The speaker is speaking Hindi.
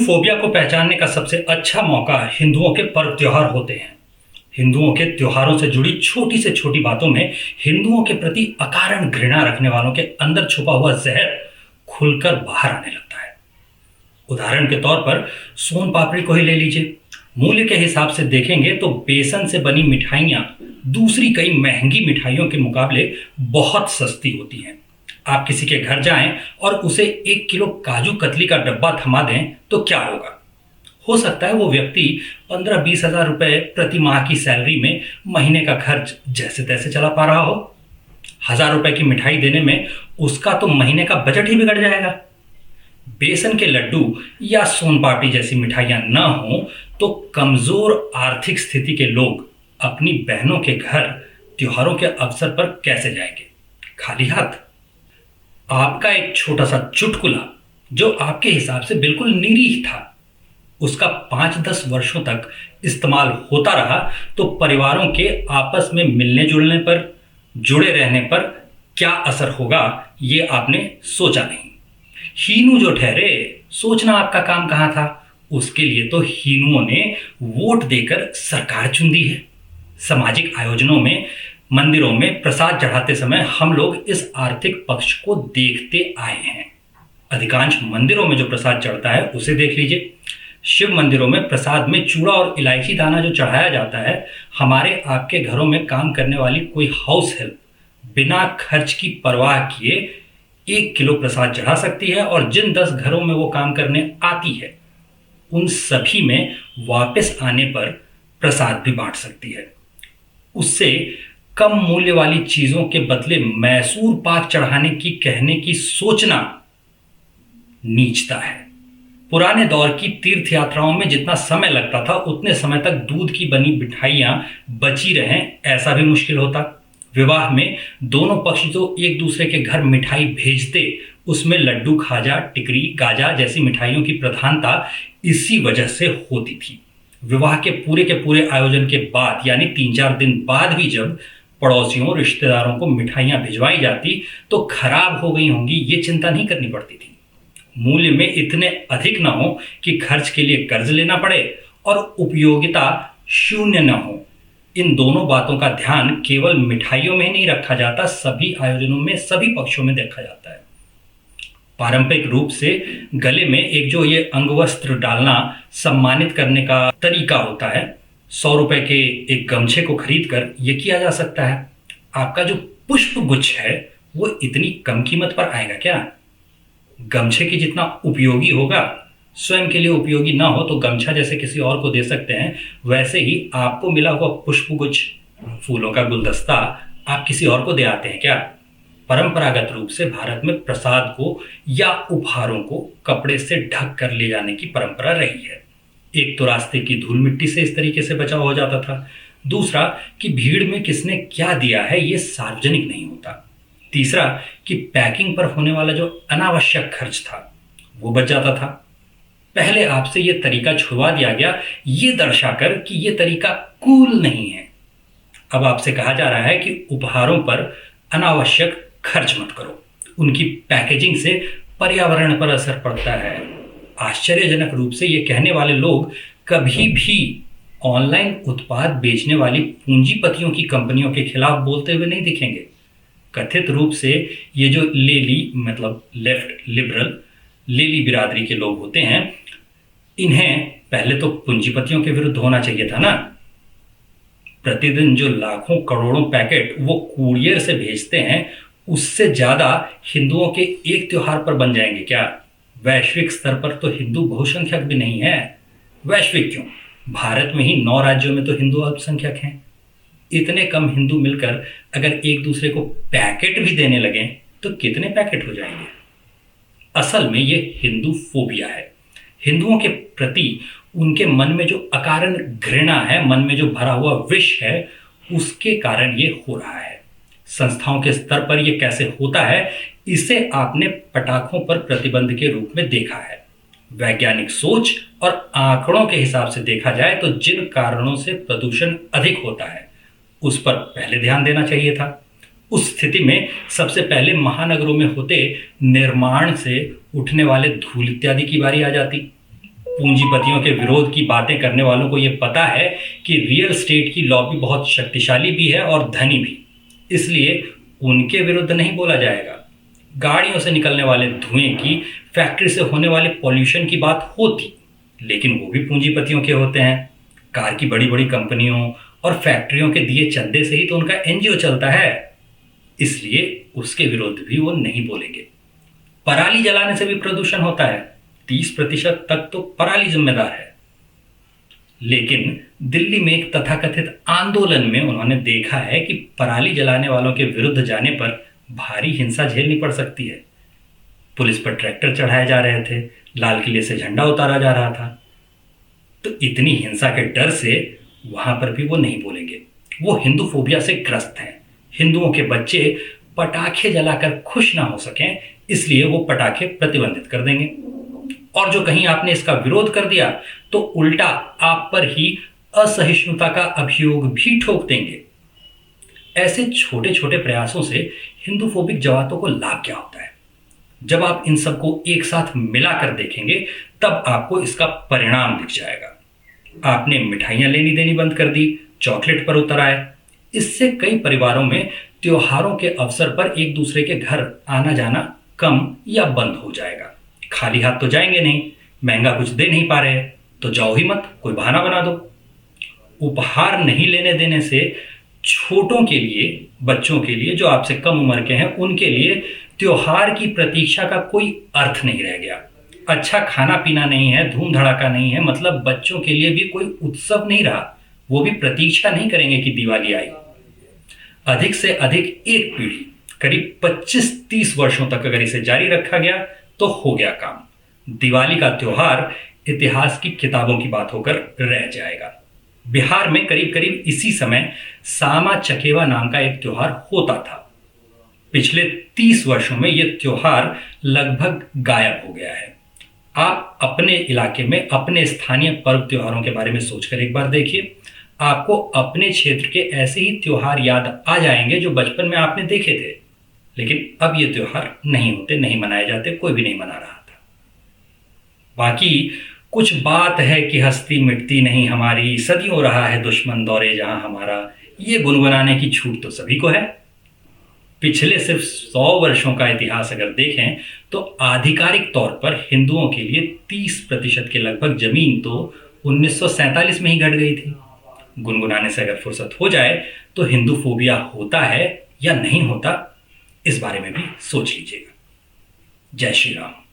फोबिया को पहचानने का सबसे अच्छा मौका हिंदुओं के पर्व त्योहार होते हैं। हिंदुओं के त्योहारों से जुड़ी छोटी से छोटी बातों में हिंदुओं के प्रति अकारण घृणा रखने वालों के अंदर छुपा हुआ जहर खुलकर बाहर आने लगता है। उदाहरण के तौर पर सोन पापड़ी को ही ले लीजिए। मूल्य के हिसाब से देखेंगे तो बेसन से बनी मिठाइयां दूसरी कई महंगी मिठाइयों के मुकाबले बहुत सस्ती होती हैं। आप किसी के घर जाएं और उसे 1 किलो काजू कतली का डब्बा थमा दें तो क्या होगा? हो सकता है वो व्यक्ति 15-20 हजार रुपए प्रति माह की सैलरी में महीने का खर्च जैसे तैसे चला पा रहा हो। 1000 रुपए की मिठाई देने में उसका तो महीने का बजट ही बिगड़ जाएगा। बेसन के लड्डू या सोन पापड़ी जैसी मिठाइयां न हो तो कमजोर आर्थिक स्थिति के लोग अपनी बहनों के घर त्योहारों के अवसर पर कैसे जाएंगे? खाली हाथ। आपका एक छोटा सा चुटकुला जो आपके हिसाब से बिल्कुल निरीह था, उसका 5-10 वर्षों तक इस्तेमाल होता रहा तो परिवारों के आपस में मिलने जुलने पर, जुड़े रहने पर क्या असर होगा ये आपने सोचा नहीं। हीनू जो ठहरे, सोचना आपका काम कहां था? उसके लिए तो हीनुओं ने वोट देकर सरकार चुन दी है। सामाजिक आयोजनों में, मंदिरों में प्रसाद चढ़ाते समय हम लोग इस आर्थिक पक्ष को देखते आए हैं। अधिकांश मंदिरों में जो प्रसाद चढ़ता है उसे देख लीजिए। शिव मंदिरों में प्रसाद में चूड़ा और इलायची दाना जो चढ़ाया जाता है, हमारे आपके घरों में काम करने वाली कोई हाउस हेल्प बिना खर्च की परवाह किए 1 किलो प्रसाद चढ़ा सकती है और जिन 10 घरों में वो काम करने आती है उन सभी में वापस आने पर प्रसाद भी बांट सकती है। उससे कम मूल्य वाली चीजों के बदले मैसूर पाक चढ़ाने की कहने की सोचना नीचता है। पुराने दौर की तीर्थ यात्राओं में जितना समय लगता था उतने समय तक दूध की बनी मिठाइयां बची रहें ऐसा भी मुश्किल होता। विवाह में दोनों पक्ष जो एक दूसरे के घर मिठाई भेजते उसमें लड्डू, खाजा, टिकरी, गाजा जैसी मिठाइयों की प्रधानता इसी वजह से होती थी। विवाह के पूरे आयोजन के बाद यानी 3-4 दिन बाद भी जब पड़ोसियों, रिश्तेदारों को मिठाइयां भिजवाई जाती तो खराब हो गई होंगी ये चिंता नहीं करनी पड़ती थी। मूल्य में इतने अधिक ना हो कि खर्च के लिए कर्ज लेना पड़े और उपयोगिता शून्य न हो। इन दोनों बातों का ध्यान केवल मिठाइयों में ही नहीं रखा जाता, सभी आयोजनों में, सभी पक्षों में देखा जाता है। पारंपरिक रूप से गले में एक जो ये अंगवस्त्र डालना सम्मानित करने का तरीका होता है, 100 रुपए के एक गमछे को खरीद कर ये किया जा सकता है। आपका जो पुष्प गुच्छ है वो इतनी कम कीमत पर आएगा क्या? गमछे की जितना उपयोगी होगा, स्वयं के लिए उपयोगी ना हो तो गमछा जैसे किसी और को दे सकते हैं, वैसे ही आपको मिला हुआ पुष्प गुच्छ, फूलों का गुलदस्ता आप किसी और को दे आते हैं क्या? परंपरागत रूप से भारत में प्रसाद को या उपहारों को कपड़े से ढक कर ले जाने की परंपरा रही है। एक तो रास्ते की धूल मिट्टी से इस तरीके से बचाव हो जाता था, दूसरा कि भीड़ में किसने क्या दिया है ये सार्वजनिक नहीं होता, तीसरा कि पैकिंग पर होने वाला जो अनावश्यक खर्च था वो बच जाता था। पहले आपसे ये तरीका छुड़वा दिया गया ये दर्शाकर कि ये तरीका कूल नहीं है। अब आपसे कहा जा रहा है कि उपहारों पर अनावश्यक खर्च मत करो, उनकी पैकेजिंग से पर्यावरण पर असर पड़ता है। आश्चर्यजनक रूप से ये कहने वाले लोग कभी भी ऑनलाइन उत्पाद बेचने वाली पूंजीपतियों की कंपनियों के खिलाफ बोलते हुए नहीं दिखेंगे। कथित रूप से ये जो लेली मतलब लेफ्ट लिबरल लेली बिरादरी के लोग होते हैं, इन्हें पहले तो पूंजीपतियों के विरुद्ध होना चाहिए था ना। प्रतिदिन जो लाखों करोड़ों पैकेट वो कुरियर से भेजते हैं उससे ज्यादा हिंदुओं के एक त्योहार पर बन जाएंगे क्या? वैश्विक स्तर पर तो हिंदू बहुसंख्यक भी नहीं है। वैश्विक क्यों, भारत में ही 9 राज्यों में तो हिंदू अल्पसंख्यक हैं। इतने कम हिंदू मिलकर अगर एक दूसरे को पैकेट भी देने लगे तो कितने पैकेट हो जाएंगे? असल में ये हिंदू फोबिया है। हिंदुओं के प्रति उनके मन में जो अकारण घृणा है, मन में जो भरा हुआ विष है, उसके कारण ये हो रहा है। संस्थाओं के स्तर पर ये कैसे होता है इसे आपने पटाखों पर प्रतिबंध के रूप में देखा है। वैज्ञानिक सोच और आंकड़ों के हिसाब से देखा जाए तो जिन कारणों से प्रदूषण अधिक होता है उस पर पहले ध्यान देना चाहिए था। उस स्थिति में सबसे पहले महानगरों में होते निर्माण से उठने वाले धूल इत्यादि की बारी आ जाती। पूंजीपतियों के विरोध की बातें करने वालों को यह पता है कि रियल एस्टेट की लॉबी बहुत शक्तिशाली भी है और धनी भी, इसलिए उनके विरुद्ध नहीं बोला जाएगा। गाड़ियों से निकलने वाले धुएं की, फैक्ट्री से होने वाले पॉल्यूशन की बात होती, लेकिन वो भी पूंजीपतियों के होते हैं। कार की बड़ी बड़ी कंपनियों और फैक्ट्रियों के दिए चंदे से ही तो उनका एनजीओ चलता है, इसलिए उसके विरुद्ध भी वो नहीं बोलेंगे। पराली जलाने से भी प्रदूषण होता है, 30% तक तो पराली जिम्मेदार है। लेकिन दिल्ली में एक तथाकथित आंदोलन में उन्होंने देखा है कि पराली जलाने वालों के विरुद्ध जाने पर भारी हिंसा झेलनी पड़ सकती है। पुलिस पर ट्रैक्टर चढ़ाए जा रहे थे, लाल किले से झंडा उतारा जा रहा था। तो इतनी हिंसा के डर से वहां पर भी वो नहीं बोलेंगे। वो हिंदू फोबिया से ग्रस्त हैं। हिंदुओं के बच्चे पटाखे जलाकर खुश ना हो सकें, इसलिए वो पटाखे प्रतिबंधित कर देंगे। और जो कहीं आपने इसका विरोध कर दिया तो उल्टा आप पर ही असहिष्णुता का अभियोग भी ठोक देंगे। ऐसे छोटे छोटे प्रयासों से हिंदू फोबिक जमातों को लाभ क्या होता है? जब आप इन सबको एक साथ मिलाकर देखेंगे तब आपको इसका परिणाम दिख जाएगा। आपने मिठाइयां लेनी देनी बंद कर दी, चॉकलेट पर उतर आए। इससे कई परिवारों में त्योहारों के अवसर पर एक दूसरे के घर आना जाना कम या बंद हो जाएगा। खाली हाथ तो जाएंगे नहीं, महंगा कुछ दे नहीं पा रहे तो जाओ ही मत, कोई बहाना बना दो। उपहार नहीं लेने देने से छोटों के लिए, बच्चों के लिए जो आपसे कम उम्र के हैं, उनके लिए त्योहार की प्रतीक्षा का कोई अर्थ नहीं रह गया। अच्छा खाना पीना नहीं है, धूम धड़ाका नहीं है, मतलब बच्चों के लिए भी कोई उत्सव नहीं रहा। वो भी प्रतीक्षा नहीं करेंगे कि दिवाली आई। अधिक से अधिक एक पीढ़ी, करीब 25-30 वर्षों तक अगर इसे जारी रखा गया तो हो गया काम। दिवाली का त्योहार इतिहास की किताबों की बात होकर रह जाएगा। बिहार में करीब करीब इसी समय सामा चकेवा नाम का एक त्योहार होता था। पिछले 30 वर्षों में यह त्योहार लगभग गायब हो गया है। आप अपने इलाके में अपने स्थानीय पर्व त्योहारों के बारे में सोचकर एक बार देखिए। आपको अपने क्षेत्र के ऐसे ही त्योहार याद आ जाएंगे जो बचपन में आपने देखे थे, लेकिन अब ये त्योहार नहीं होते, नहीं मनाए जाते, कोई भी नहीं मना रहा था। बाकी कुछ बात है कि हस्ती मिटती नहीं हमारी, सदियों रहा है दुश्मन दौरे जहां हमारा, ये गुनगुनाने की छूट तो सभी को है। पिछले सिर्फ 100 वर्षों का इतिहास अगर देखें तो आधिकारिक तौर पर हिंदुओं के लिए 30% के लगभग जमीन तो 1947 में ही घट गई थी। गुनगुनाने से अगर फुर्सत हो जाए तो हिंदू फोबिया होता है या नहीं होता, इस बारे में भी सोच लीजिएगा। जय श्री राम।